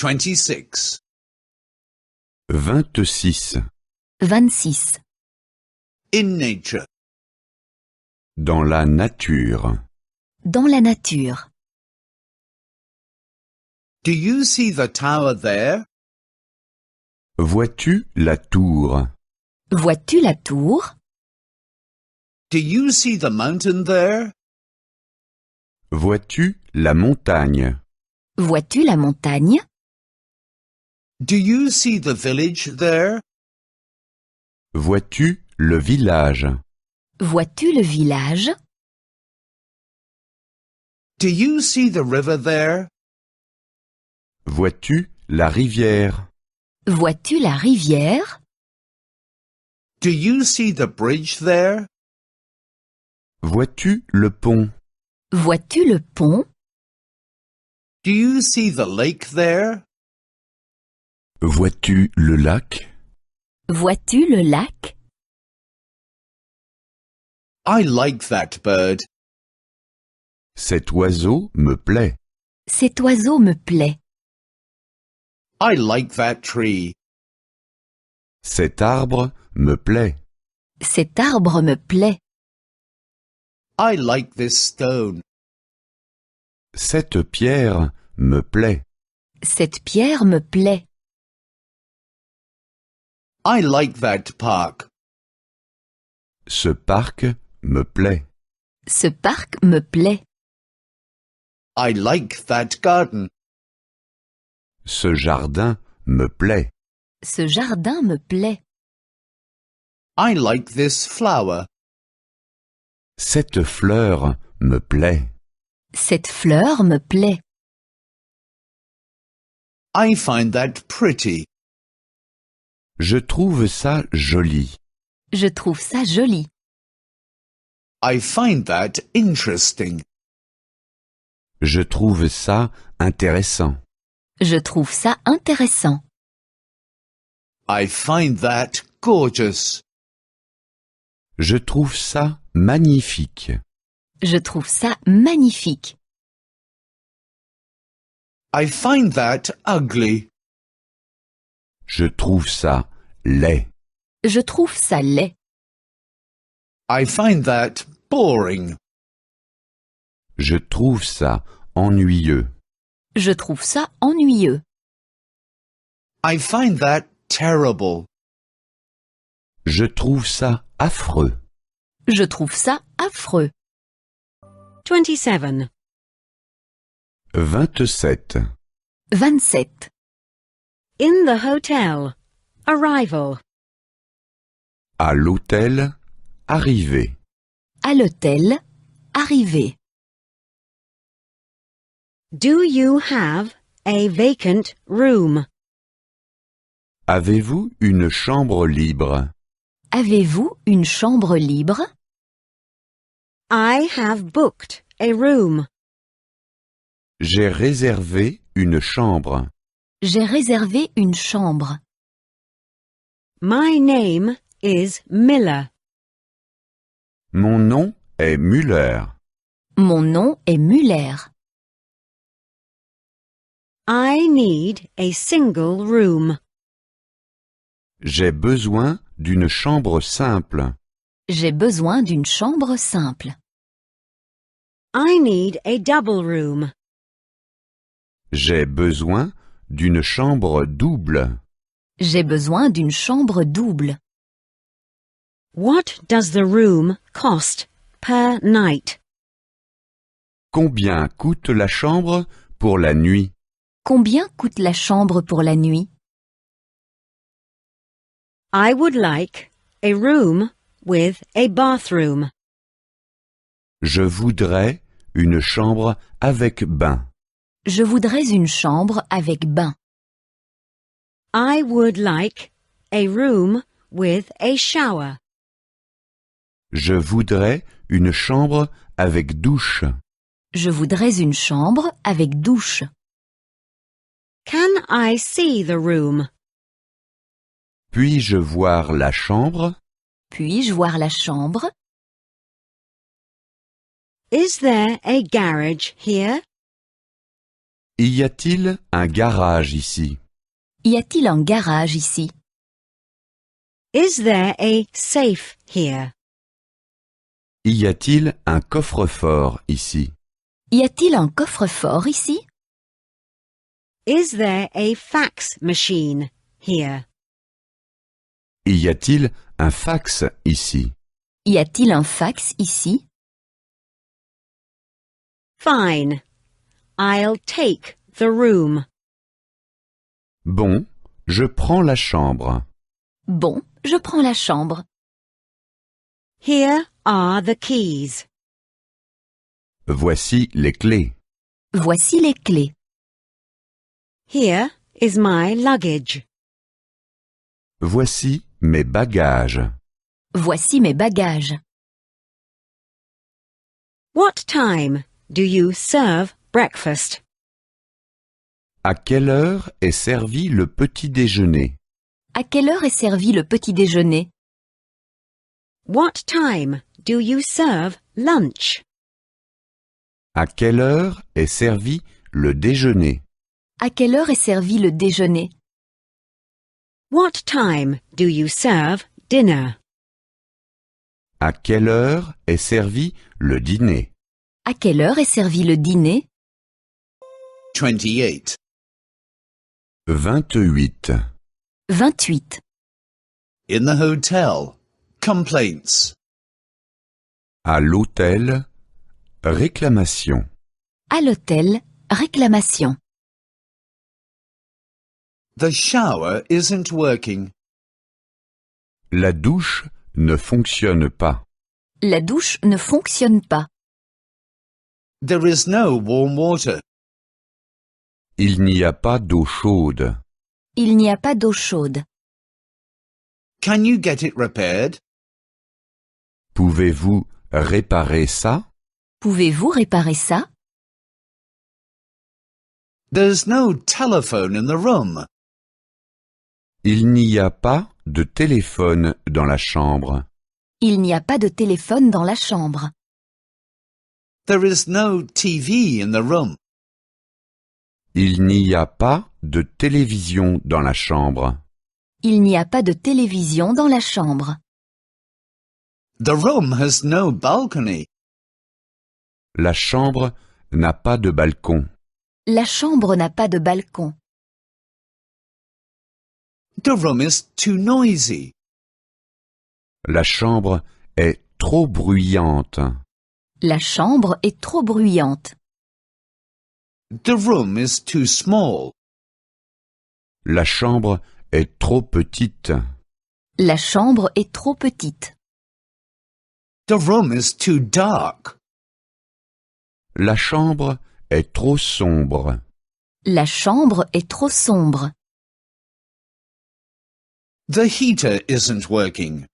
26. 26. 26. In nature. Dans la nature. Dans la nature. Do you see the tower there? Vois-tu la tour? Vois-tu la tour? Do you see the mountain there? Vois-tu la montagne? Vois-tu la montagne? Do you see the village there? Vois-tu le village? Vois-tu le village? Do you see the river there? Vois-tu la rivière? Vois-tu la rivière? Do you see the bridge there? Vois-tu le pont? Vois-tu le pont? Do you see the lake there? Vois-tu le lac? Vois-tu le lac? I like that bird. Cet oiseau me plaît. Cet oiseau me plaît. I like that tree. Cet arbre me plaît. Cet arbre me plaît. I like this stone. Cette pierre me plaît. Cette pierre me plaît. I like that park. Ce parc me plaît. Ce parc me plaît. I like that garden. Ce jardin me plaît. Ce jardin me plaît. I like this flower. Cette fleur me plaît. Cette fleur me plaît. I find that pretty. Je trouve ça joli. Je trouve ça joli. I find that interesting. Je trouve ça intéressant. Je trouve ça intéressant. I find that gorgeous. Je trouve ça magnifique. Je trouve ça magnifique. I find that ugly. Je trouve ça laid. Je trouve ça laid. I find that boring. Je trouve ça ennuyeux. Je trouve ça ennuyeux. I find that terrible. Je trouve ça affreux. Je trouve ça affreux. 27. 27. 27. In the hotel. Arrival. À l'hôtel, arrivé. À l'hôtel, arrivé. Do you have a vacant room? Avez-vous une chambre libre? Avez-vous une chambre libre? I have booked a room. J'ai réservé une chambre. J'ai réservé une chambre. My name is Miller. Mon nom est Müller. Mon nom est Muller. I need a single room. J'ai besoin d'une chambre simple. J'ai besoin d'une chambre simple. I need a double room. J'ai besoin d'une chambre double. J'ai besoin d'une chambre double. What does the room cost per night? Combien coûte la chambre pour la nuit? Combien coûte la chambre pour la nuit? I would like a room with a bathroom. Je voudrais une chambre avec bain. Je voudrais une chambre avec bain. I would like a room with a shower. Je voudrais une chambre avec douche. Je voudrais une chambre avec douche. Can I see the room? Puis-je voir la chambre? Puis-je voir la chambre? Is there a garage here? Y a-t-il un garage ici? Y a-t-il un garage ici? Is there a safe here? Y a-t-il un coffre-fort ici? Y a-t-il un coffre-fort ici? Is there a fax machine here? Y a-t-il un fax ici? Y a-t-il un fax ici? Fine. I'll take the room. Bon, je prends la chambre. Bon, je prends la chambre. Here are the keys. Voici les clés. Voici les clés. Here is my luggage. Voici mes bagages. Voici mes bagages. What time do you serve breakfast? À quelle heure est servi le petit déjeuner? À quelle heure est servi le petit déjeuner? What time do you serve lunch? À quelle heure est servi le déjeuner? À quelle heure est servi le déjeuner? What time do you serve dinner? À quelle heure est servi le dîner? À quelle heure est servi le dîner? 28. 28. 28. In the hotel. Complaints. À l'hôtel, réclamation. À l'hôtel, réclamation. The shower isn't working. La douche ne fonctionne pas. La douche ne fonctionne pas. There is no warm water. Il n'y a pas d'eau chaude. Il n'y a pas d'eau chaude. Can you get it repaired? Pouvez-vous réparer ça? Pouvez-vous réparer ça? There's no telephone in the room. Il n'y a pas de téléphone dans la chambre. Il n'y a pas de téléphone dans la chambre. There is no TV in the room. Il n'y a pas de télévision dans la chambre. Il n'y a pas de télévision dans la chambre. The room has no balcony. La chambre n'a pas de balcon. La chambre n'a pas de balcon. The room is too noisy. La chambre est trop bruyante. La chambre est trop bruyante. The room is too small. La chambre est trop petite. La chambre est trop petite. The room is too dark. La chambre est trop sombre. La chambre est trop sombre. The heater isn't working.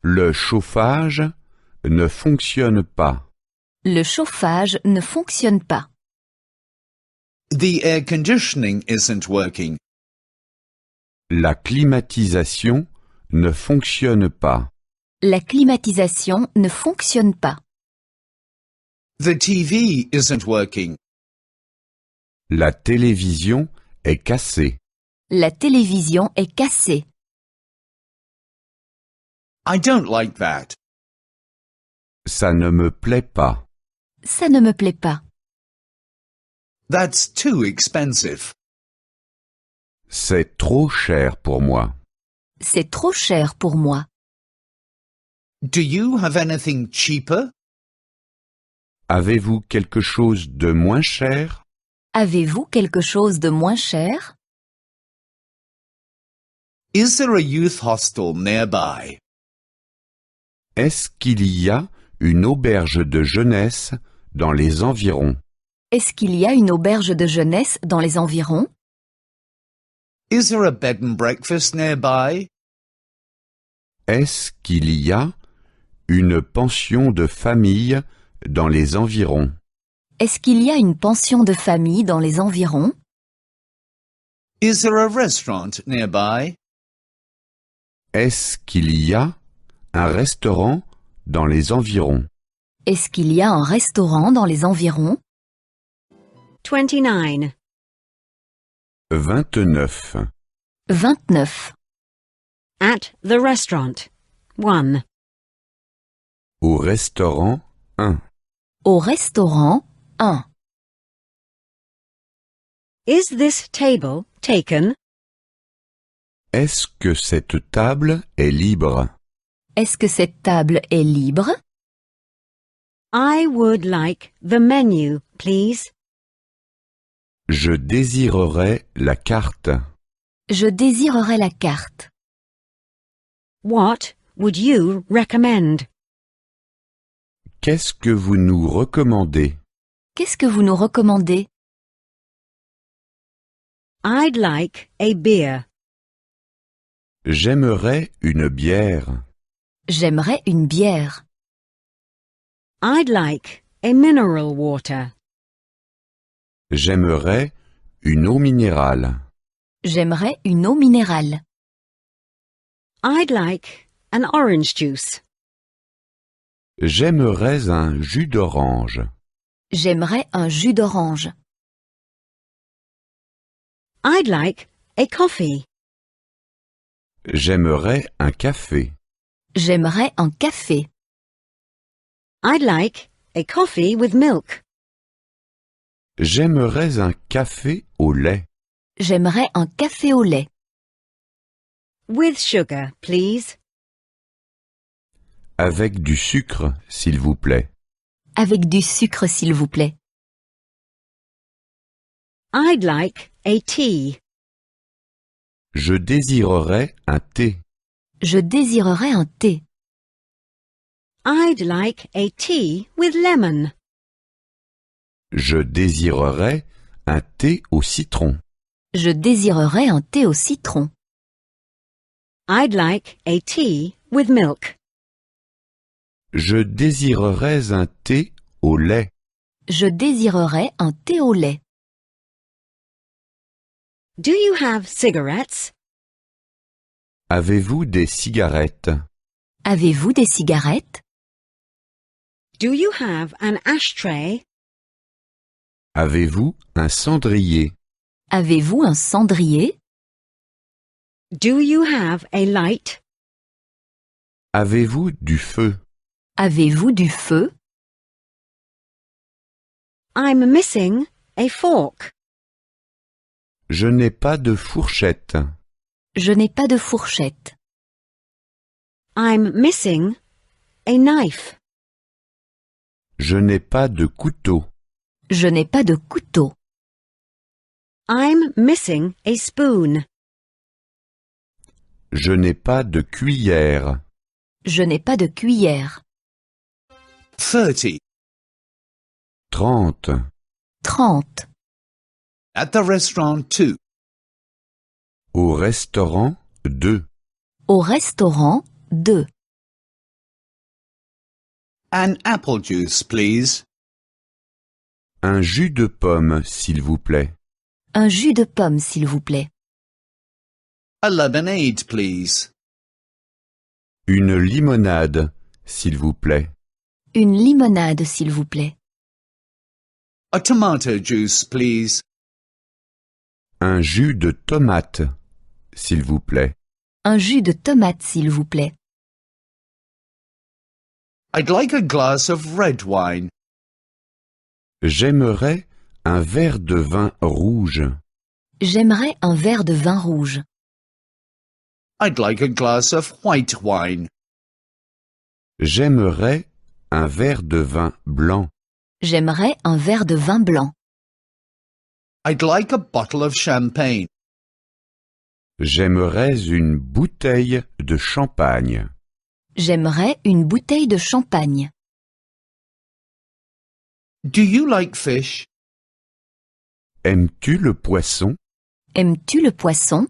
Le chauffage ne fonctionne pas. Le chauffage ne fonctionne pas. The air conditioning isn't working. La climatisation ne fonctionne pas. La climatisation ne fonctionne pas. The TV isn't working. La télévision est cassée. La télévision est cassée. I don't like that. Ça ne me plaît pas. Ça ne me plaît pas. That's too expensive. C'est trop cher pour moi. C'est trop cher pour moi. Do you have anything cheaper? Avez-vous quelque chose de moins cher? Avez-vous quelque chose de moins cher? Is there a youth hostel nearby? Est-ce qu'il y a une auberge de jeunesse dans les environs? Est-ce qu'il y a une auberge de jeunesse dans les environs? Is there a bed and breakfast nearby? Est-ce qu'il y a une pension de famille dans les environs? Est-ce qu'il y a une pension de famille dans les environs? Is there a restaurant nearby? Est-ce qu'il y a un restaurant dans les environs? Est-ce qu'il y a un restaurant dans les environs? 29. 29. 29. At the restaurant. 1. Au restaurant 1. Au restaurant 1. Is this table taken? Est-ce que cette table est libre? Est-ce que cette table est libre? I would like the menu, please. Je désirerais la carte. Je désirerais la carte. What would you recommend? Qu'est-ce que vous nous recommandez? Qu'est-ce que vous nous recommandez? I'd like a beer. J'aimerais une bière. J'aimerais une bière. I'd like a mineral water. J'aimerais une eau minérale. J'aimerais une eau minérale. I'd like an orange juice. J'aimerais un jus d'orange. J'aimerais un jus d'orange. I'd like a coffee. J'aimerais un café. J'aimerais un café. I'd like a coffee with milk. J'aimerais un café au lait. J'aimerais un café au lait. With sugar, please. Avec du sucre, s'il vous plaît. Avec du sucre, s'il vous plaît. I'd like a tea. Je désirerais un thé. Je désirerais un thé. I'd like a tea with lemon. Je désirerais un thé au citron. Je désirerais un thé au citron. I'd like a tea with milk. Je désirerais un thé au lait. Je désirerais un thé au lait. Do you have cigarettes? Avez-vous des cigarettes? Avez-vous des cigarettes? Do you have an ashtray? Avez-vous un cendrier? Avez-vous un cendrier? Do you have a light? Avez-vous du feu? Avez-vous du feu? I'm missing a fork. Je n'ai pas de fourchette. Je n'ai pas de fourchette. I'm missing a knife. Je n'ai pas de couteau. Je n'ai pas de couteau. I'm missing a spoon. Je n'ai pas de cuillère. Je n'ai pas de cuillère. 30. 30. 30. At the restaurant 2. Au restaurant 2. Au restaurant 2. An apple juice, please. Un jus de pomme, s'il vous plaît. Un jus de pomme, s'il vous plaît. A lemonade, please. Une limonade, s'il vous plaît. Une limonade, s'il vous plaît. A tomato juice, please. Un jus de tomate, s'il vous plaît. Un jus de tomate, s'il vous plaît. I'd like a glass of red wine. J'aimerais un verre de vin rouge. J'aimerais un verre de vin rouge. I'd like a glass of white wine. J'aimerais un verre de vin blanc. J'aimerais un verre de vin blanc. I'd like a bottle of champagne. J'aimerais une bouteille de champagne. J'aimerais une bouteille de champagne. Do you like fish? Aimes-tu le poisson? Aimes-tu le poisson?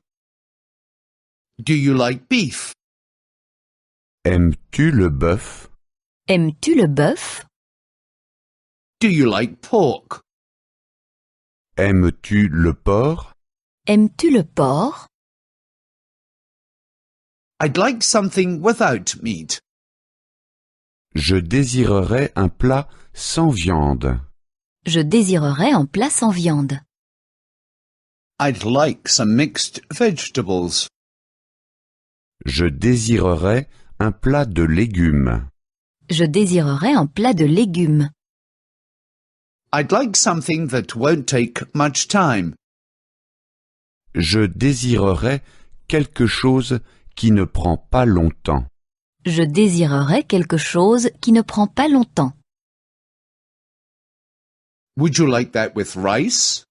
Do you like beef? Aimes-tu le bœuf? Aimes-tu le bœuf? Do you like pork? Aimes-tu le porc? Aimes-tu le porc? I'd like something without meat. Je désirerais un plat sans viande. Je désirerais un plat sans viande. I'd like some mixed vegetables. Je désirerais un plat de légumes. Je désirerais un plat de légumes. I'd like something that won't take much time. Je désirerais quelque chose qui ne prend pas longtemps. Je désirerais quelque chose qui ne prend pas longtemps. Would you like that with rice?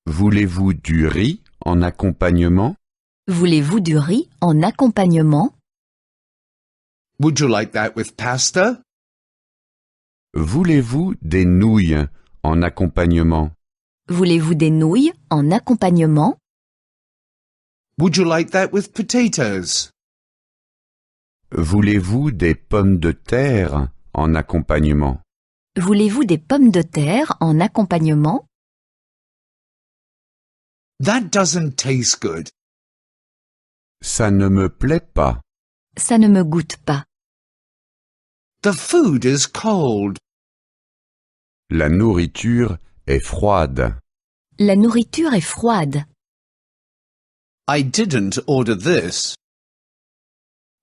Voulez-vous du riz en accompagnement? Voulez-vous du riz en accompagnement? Would you like that with pasta? Voulez-vous des nouilles en accompagnement? Voulez-vous des nouilles en accompagnement? Would you like that with potatoes? Voulez-vous des pommes de terre en accompagnement? Voulez-vous des pommes de terre en accompagnement? That doesn't taste good. Ça ne me plaît pas. Ça ne me goûte pas. The food is cold. La nourriture est froide. La nourriture est froide. I didn't order this.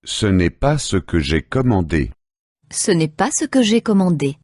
Ce n'est pas ce que j'ai commandé. Ce n'est pas ce que j'ai commandé.